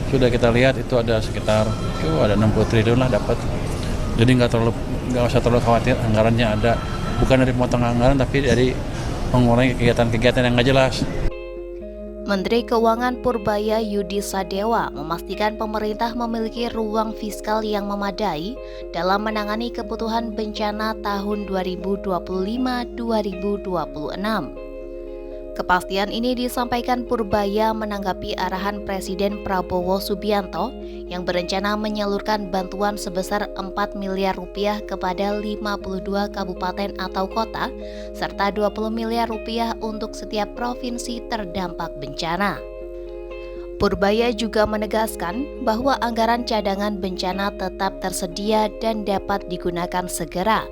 sudah kita lihat itu ada sekitar ada 60 triliun lah dapat. Jadi nggak usah terlalu khawatir, anggarannya ada, bukan dari potong anggaran tapi dari mengurangi kegiatan-kegiatan yang nggak jelas. Menteri Keuangan Purbaya Yudi Sadewa memastikan pemerintah memiliki ruang fiskal yang memadai dalam menangani kebutuhan bencana tahun 2025-2026. Kepastian ini disampaikan Purbaya menanggapi arahan Presiden Prabowo Subianto yang berencana menyalurkan bantuan sebesar 4 miliar rupiah kepada 52 kabupaten atau kota, serta 20 miliar rupiah untuk setiap provinsi terdampak bencana. Purbaya juga menegaskan bahwa anggaran cadangan bencana tetap tersedia dan dapat digunakan segera.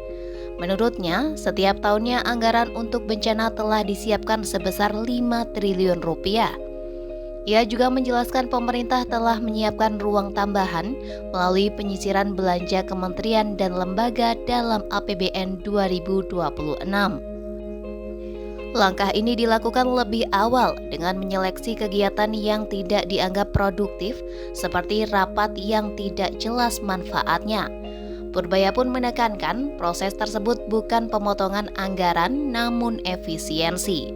Menurutnya, setiap tahunnya anggaran untuk bencana telah disiapkan sebesar 5 triliun rupiah. Ia juga menjelaskan pemerintah telah menyiapkan ruang tambahan melalui penyisiran belanja kementerian dan lembaga dalam APBN 2026. Langkah ini dilakukan lebih awal dengan menyeleksi kegiatan yang tidak dianggap produktif seperti rapat yang tidak jelas manfaatnya. Purbaya pun menekankan proses tersebut bukan pemotongan anggaran namun efisiensi.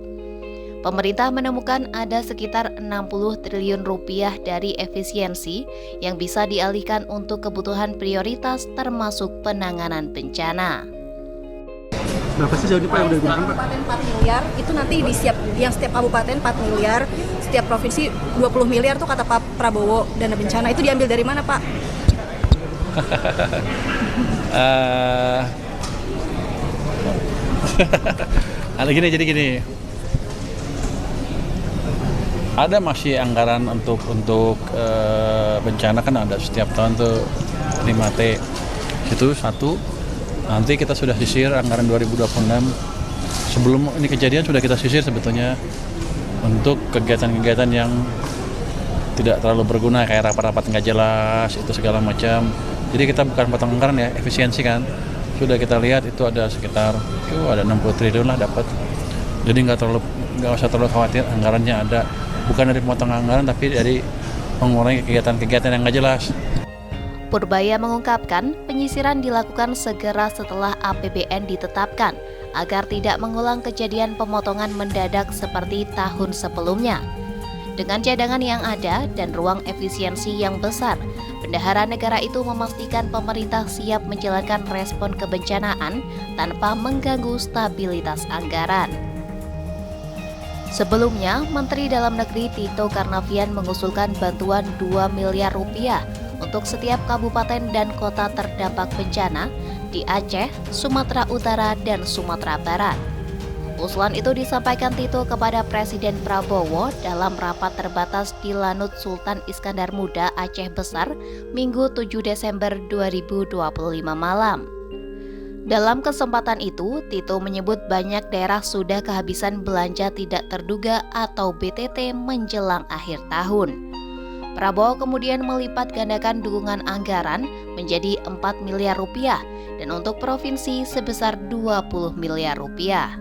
Pemerintah menemukan ada sekitar 60 triliun rupiah dari efisiensi yang bisa dialihkan untuk kebutuhan prioritas termasuk penanganan bencana. Berapa sih jauh Pak yang udah digunakan Pak? Kabupaten 4 miliar, itu nanti yang setiap kabupaten 4 miliar, setiap provinsi 20 miliar tuh kata Pak Prabowo dana bencana. Itu diambil dari mana Pak? Jadi gini, ada masih anggaran untuk bencana kan ada setiap tahun tuh 5T itu satu. Nanti kita sudah sisir anggaran 2026 sebelum ini kejadian sudah kita sisir sebetulnya untuk kegiatan-kegiatan yang tidak terlalu berguna kayak rapat-rapat nggak jelas itu segala macam. Jadi kita bukan potong anggaran ya, efisiensi kan. Sudah kita lihat itu ada sekitar ada 60 triliun lah dapat. Jadi nggak usah terlalu khawatir, anggarannya ada, bukan dari potong anggaran tapi dari mengurangi kegiatan-kegiatan yang nggak jelas. Purbaya mengungkapkan penyisiran dilakukan segera setelah APBN ditetapkan agar tidak mengulang kejadian pemotongan mendadak seperti tahun sebelumnya. Dengan cadangan yang ada dan ruang efisiensi yang besar, Bendahara Negara itu memastikan pemerintah siap menjalankan respon kebencanaan tanpa mengganggu stabilitas anggaran. Sebelumnya, Menteri Dalam Negeri Tito Karnavian mengusulkan bantuan 2 miliar rupiah untuk setiap kabupaten dan kota terdampak bencana di Aceh, Sumatera Utara, dan Sumatera Barat. Usulan itu disampaikan Tito kepada Presiden Prabowo dalam rapat terbatas di Lanut Sultan Iskandar Muda Aceh Besar, Minggu 7 Desember 2025 malam. Dalam kesempatan itu, Tito menyebut banyak daerah sudah kehabisan belanja tidak terduga atau BTT menjelang akhir tahun. Prabowo kemudian melipat gandakan dukungan anggaran menjadi 4 miliar rupiah dan untuk provinsi sebesar 20 miliar rupiah.